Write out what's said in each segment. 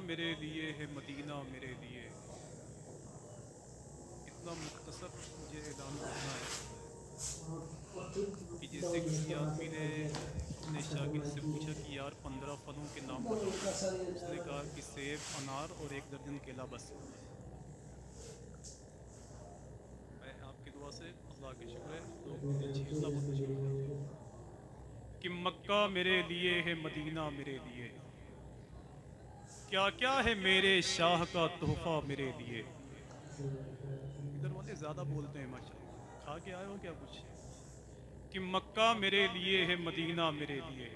मेरे लिए है मदीना मेरे लिए। इतना मुख्तसर मुझे ऐलान करना है कि जैसे किसी आदमी ने अपने शागिर्द से पूछा कि यार 15 फलों के नाम बताओ, उसने कहा कि सेब, अनार और 1 दर्जन केला बस। मैं आपकी दुआ से अल्लाह के शुक्र है लोग मुझे छेड़ना बंद शुरू कर दिया कि मक्का मेरे लिए है मदीना मेरे लिए, क्या क्या है मेरे शाह का तोहफा मेरे लिए। इधर वाले ज़्यादा बोलते हैं माशाल्लाह, खा के आए हो क्या कुछ? कि मक्का मेरे लिए है मदीना मेरे लिए।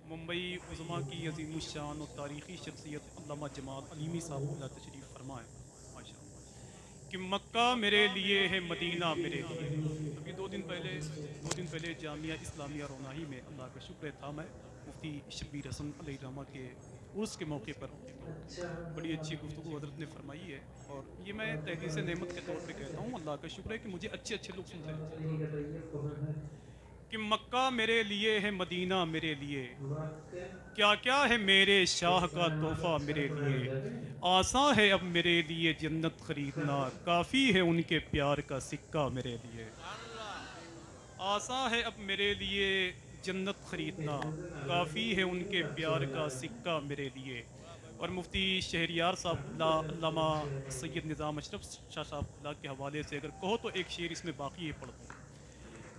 मुंबई उज़मा की अज़ीमुश्शान और तारीख़ी शख्सियत अल्लामा जमाल अलीमी साहब तशरीफ़ फरमा है माशाल्लाह कि मक्का मेरे लिए है मदीना मेरे लिए। अभी 2 दिन पहले जामिया इस्लामिया रोनाही में अल्लाह का शुक्र था, मैं मुफ्ती शब्बीर हसन अलैहिर्रहमा के उर्स के मौके पर बड़ी अच्छी गुफ्तगू हज़रत ने फरमाई है। और ये मैं तहदीस नेमत के तौर पे कहता हूँ, अल्लाह का शुक्र है कि मुझे अच्छे अच्छे लोग सुनते हैं कि मक्का मेरे लिए है मदीना मेरे लिए, क्या क्या है मेरे शाह का तोहफा मेरे लिए। आसान है अब मेरे लिए जन्नत खरीदना, काफ़ी है उनके प्यार का सिक्का मेरे लिए। आसान है अब मेरे लिए जन्नत खरीदना, काफ़ी है उनके प्यार का सिक्का मेरे लिए। और मुफ्ती शहरियार साहब अल्लामा सैयद निज़ाम अशरफ शाह साहब के हवाले से अगर कहो तो एक शेर इसमें बाकी है पढ़ दूँ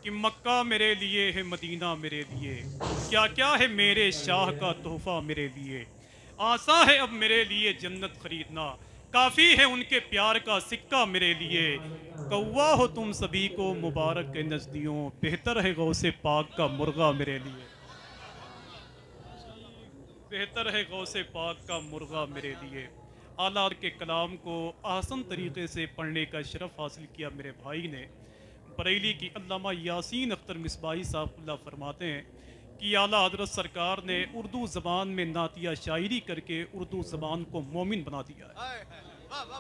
कि मक्का मेरे लिए है मदीना मेरे लिए, क्या क्या है मेरे शाह का तोहफा मेरे लिए। आसान है अब मेरे लिए जन्नत खरीदना, काफ़ी है उनके प्यार का सिक्का मेरे लिए। कौवा हो तुम सभी को मुबारक के नज़दियों, बेहतर है गौसे पाक का मुर्गा मेरे लिए। बेहतर है गौसे पाक का मुर्गा मेरे लिए। आला के कलाम को आसान तरीक़े से पढ़ने का शरफ़ हासिल किया मेरे भाई ने। बरेली की अल्लामा यासीन अख्तर मिसबाही साहब फरमाते हैं कि आला हज़रत सरकार ने उर्दू ज़बान में नातिया शायरी करके उर्दू ज़बान को मोमिन बना दिया है।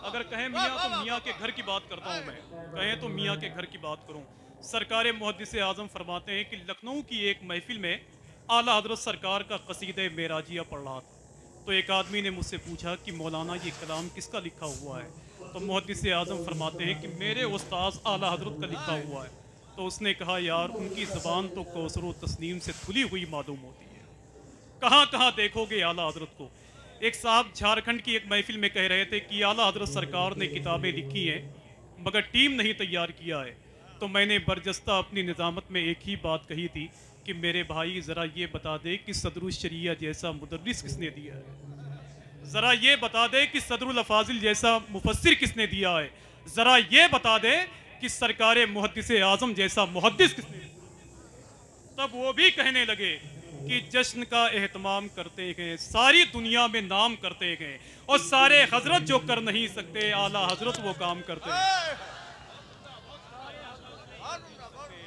अगर कहें मियाँ तो मियाँ के घर की बात करता हूँ मैं, कहें तो मियाँ के घर की बात करूँ। सरकार मुहद्दिस आज़म फरमाते हैं कि लखनऊ की एक महफिल में आला हज़रत सरकार का कसीदे मेराजिया पढ़ रहा था, तो एक आदमी ने मुझसे पूछा कि मौलाना ये कलाम किसका लिखा हुआ है? तो मुहद्दिस आज़म फरमाते हैं कि मेरे उस्ताद आला हज़रत का लिखा हुआ है। तो उसने कहा यार उनकी ज़बान तो कौसर व तस्नीम से खुली हुई मालूम होती है, कहाँ कहाँ देखोगे आला हज़रत को। एक साहब झारखंड की एक महफिल में कह रहे थे कि आला हज़रत सरकार ने किताबें लिखी हैं मगर टीम नहीं तैयार किया है। तो मैंने बरजस्ता अपनी निज़ामत में एक ही बात कही थी कि मेरे भाई ज़रा ये बता दे कि सदरुल शरिया जैसा मुदर्रिस किसने दिया है, ज़रा ये बता दे कि सदरुल अफाजिल जैसा मुफस्सिर किसने दिया है, ज़रा ये बता दे कि सरकार मुहद्दिस आज़म जैसा मुहद्दिस किसने दिया। तब वो भी कहने लगे कि जश्न का एहतमाम करते हैं, सारी दुनिया में नाम करते हैं, और सारे हजरत जो कर नहीं सकते आला हजरत वो काम करते हैं।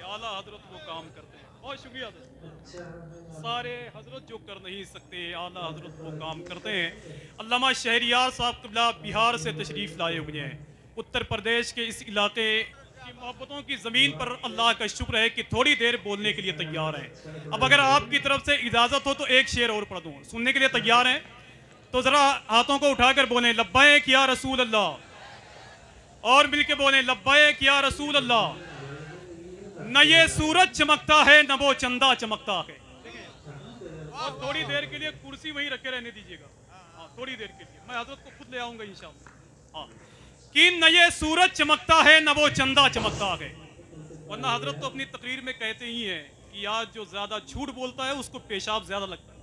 आला हजरत वो काम करते हैं। बहुत शुक्रिया। सारे हजरत जो कर नहीं सकते आला हजरत वो काम करते हैं। अल्लामा शहरियार साहब क़िबला बिहार से तशरीफ़ लाए हुए हैं। उत्तर प्रदेश के इस इलाके की मोहब्बतों की ज़मीन पर अल्लाह का शुक्र है कि थोड़ी देर बोलने के लिए तैयार हैं। अब अगर आपकी तरफ से इजाज़त हो तो एक शेर और पढ़ दूँ, सुनने के लिए तैयार हैं तो ज़रा हाथों को उठाकर बोलें लब्बैक या रसूल अल्लाह, और मिलके बोलें लब्बैक या रसूल अल्लाह। न ये सूरज चमकता है न वो चंदा चमकता है। और थोड़ी देर के लिए कुर्सी वहीं रखे रहने दीजिएगा, हाँ थोड़ी देर के लिए, मैं हजरत को खुद ले आऊंगा इंशाअल्लाह। हाँ कि न ये सूरज चमकता है न वो चंदा चमकता है, वरना हजरत तो अपनी तकरीर में कहते ही हैं कि आज जो ज्यादा झूठ बोलता है उसको पेशाब ज्यादा लगता है।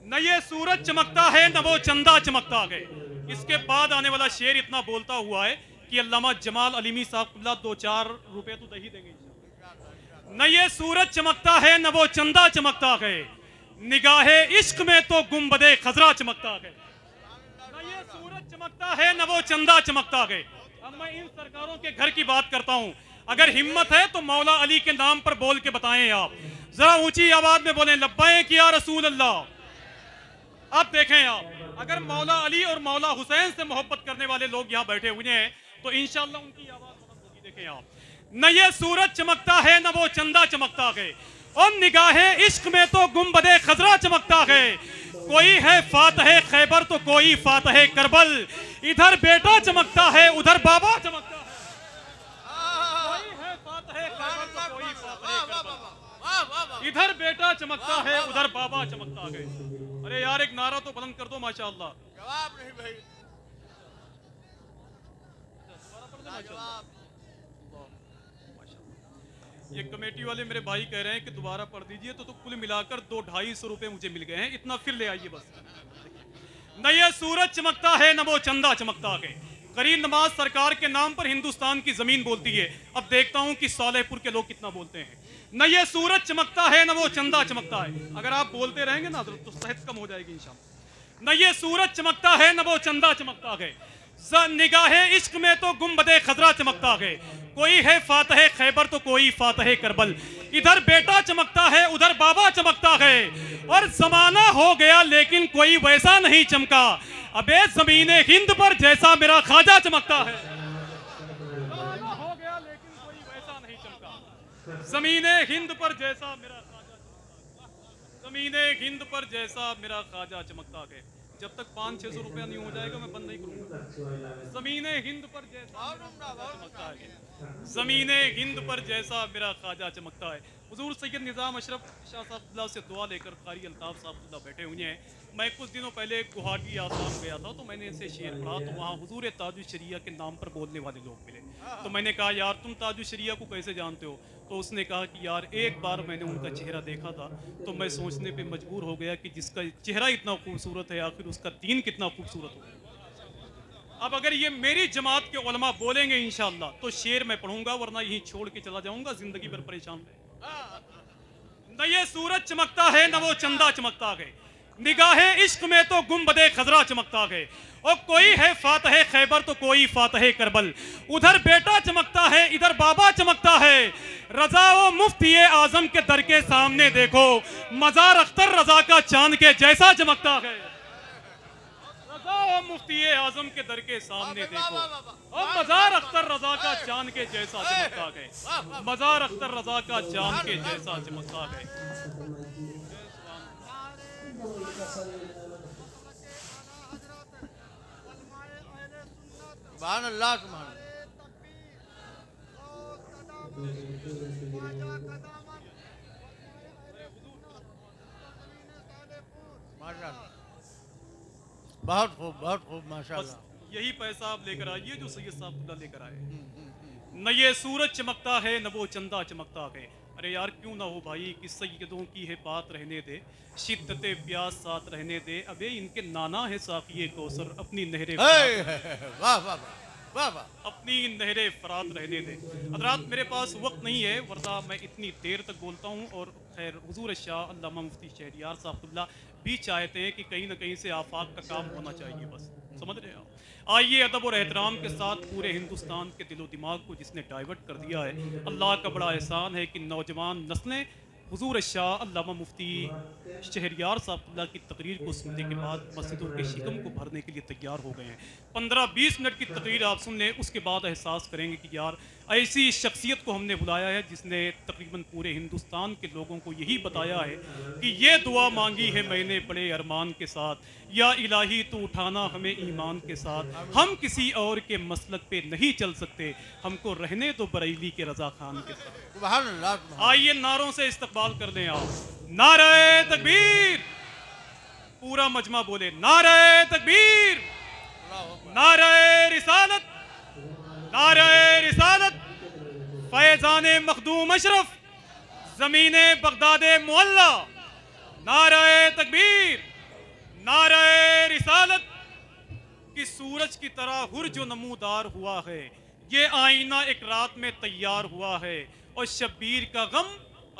न ये सूरज चमकता है न वो चंदा चमकता है। इसके बाद आने वाला शेर इतना बोलता हुआ है कि अल्लामा जमाल अलीमी साहब 2-4 रुपए तो दही देंगे। न ये सूरज चमकता है न वो चंदा चमकता है, निगाहे इश्क में तो गुंबदे खजरा चमकता है। न ये सूरज चमकता है न वो चंदा चमकता है। अब मैं इन सरकारों के घर की बात करता हूँ, अगर हिम्मत है तो मौला अली के नाम पर बोल के बताएं आप, जरा ऊंची आवाज में बोलें लब्बैक या रसूल अल्लाह। अब देखें आप, अगर मौला अली और मौला हुसैन से मोहब्बत करने वाले लोग यहाँ बैठे हुए हैं तो इंशाअल्लाह उनकी आवाज बुलंद होगी। देखें आप, न ये सूरज चमकता है न वो चंदा चमकता है, और निगाहे इश्क में तो गुंबदे खजरा चमकता है। कोई है फातह खैबर तो कोई फातह करबल, इधर बेटा चमकता है उधर बाबा चमकता है। कोई है फातह खैबर तो कोई फातह करबल, इधर बेटा चमकता है उधर बाबा चमकता है। अरे यार एक नारा तो बुलंद कर दो माशाअल्लाह। जवाब नहीं भाई, ये कमेटी वाले मेरे भाई कह रहे हैं कि दोबारा पढ़ दीजिए, तो कुल मिलाकर 200-250 रुपए मुझे मिल गए हैं, इतना फिर ले आइए बस। न ये सूरज चमकता है न वो चंदा चमकता है, करीम नमाज सरकार के नाम पर हिंदुस्तान की जमीन बोलती है। अब देखता हूं कि सालेहपुर के लोग कितना बोलते हैं। न ये सूरज चमकता है न वो चंदा चमकता है। अगर आप बोलते रहेंगे ना तो सेहत कम हो जाएगी इंशाअल्लाह। न ये सूरज चमकता है न वो चंदा चमकता है, निगाहे इश्क में तो गुंबदे खजरा चमकता है। कोई है फातह खैबर तो कोई फातह करबल, इधर बेटा चमकता है उधर बाबा चमकता है। और जमाना हो गया लेकिन कोई वैसा नहीं चमका, अबे ज़मीने हिंद पर जैसा मेरा ख्वाजा चमकता है। जमाना हो गया लेकिन कोई वैसा नहीं चमका, ज़मीने हिंद पर जैसा मेरा ख्वाजा चमकता है। ज़मीने हिंद पर जैसा मेरा ख्वाजा चमकता है। जब तक 500-600 रुपया नहीं हो जाएगा मैं बंद नहीं करूंगा। ज़मीने हिंद पर जैसा चमकता है, ज़मीने हिंद पर जैसा मेरा ख्वाजा चमकता है। हुजूर सैयद निज़ाम अशरफ शाह साहब से दुआ लेकर कारी अल्ताफ़ साहब बैठे हुए हैं। मैं कुछ दिनों पहले गुवाहाटी आसाम गया था, तो मैंने इसे शेर पढ़ा, तो वहाँ हुजूर ताजुश शरिया के नाम पर बोलने वाले लोग मिले। तो मैंने कहा यार तुम ताजुश शरिया को कैसे जानते हो? तो उसने कहा कि यार एक बार मैंने उनका चेहरा देखा था, तो मैं सोचने पे मजबूर हो गया कि जिसका चेहरा इतना खूबसूरत है आखिर उसका दीन कितना खूबसूरत हो। अब अगर ये मेरी जमात के उलमा बोलेंगे इंशाअल्लाह तो शेर मैं पढ़ूंगा, वरना यहीं छोड़ के चला जाऊंगा, जिंदगी भर परेशान रहे। न ये सूरज चमकता है न वो चंदा चमकता है, निगाहे इश्क में तो गुंबदे खजरा चमकता है। और कोई है फातह खैबर तो कोई फातह करबल, उधर बेटा चमकता है इधर बाबा चमकता है। रजा व मुफ्ती आजम के दर के सामने देखो, मजार अख्तर रजा का चांद के जैसा चमकता है। रजा व मुफ्ती आजम के दर के सामने देखो, और मजार अख्तर रजा का चांद के जैसा चमकता है। मजार अख्तर रजा का चांद के जैसा चमकता है। सुभान अल्लाह, सुभान माशाअल्लाह, बहुत खूब माशाअल्लाह। यही पैसा आप लेकर आइए जो सैयद साहब लेकर आए। न ये सूरज चमकता है न वो चंदा चमकता है। अरे यार क्यों ना हो भाई कि सैयदों की है बात रहने दे, शिद्दते प्यास साथ रहने दे। अबे इनके नाना है साक़िए कौसर, अपनी नहरे वाह वाह वाह वाह, अपनी नहरे फरात रहने दे। हज़रात मेरे पास वक्त नहीं है, वरना मैं इतनी देर तक बोलता हूँ। और खैर हुजूर शाह अल्लामा मुफ्ती शहरियार साहब भी चाहते हैं कि कहीं ना कहीं से आफाक का काम होना चाहिए, बस समझ रहे हो। आइए अदब और एहतराम के साथ पूरे हिंदुस्तान के दिलो दिमाग को जिसने डाइवर्ट कर दिया है, अल्लाह का बड़ा एहसान है कि नौजवान नस्लें हुजूर शाह अल्लामा मुफ्ती शहरियार साहब की तकरीर को सुनने के बाद मस्जिदों के शिकम को भरने के लिए तैयार हो गए हैं। 15-20 मिनट की तकरीर आप सुन लें, उसके बाद एहसास करेंगे कि यार ऐसी शख्सियत को हमने बुलाया है जिसने तकरीबन पूरे हिंदुस्तान के लोगों को यही बताया है कि ये दुआ मांगी है मैंने बड़े अरमान के साथ, या इलाही तो उठाना हमें ईमान के साथ। हम किसी और के मसलक पे नहीं चल सकते, हमको रहने दो बरेली के रजा खान के साथ। सुभान अल्लाह। आइए नारों से इस्तकबाल कर दें आप। नारे तकबीर, पूरा मजमा बोले नारे तकबीर, नारे रिसालत, नारे रिसालत। फैजान मखदूम अशरफ, ज़मीने बगदादे मुअल्ला, नारे तकबीर, नारे रिसालत। कि सूरज की तरह हुर जो नमूदार हुआ है, ये आईना एक रात में तैयार हुआ है। और शब्बीर का गम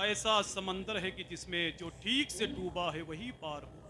ऐसा समंदर है कि जिसमें जो ठीक से डूबा है वही पार हुआ।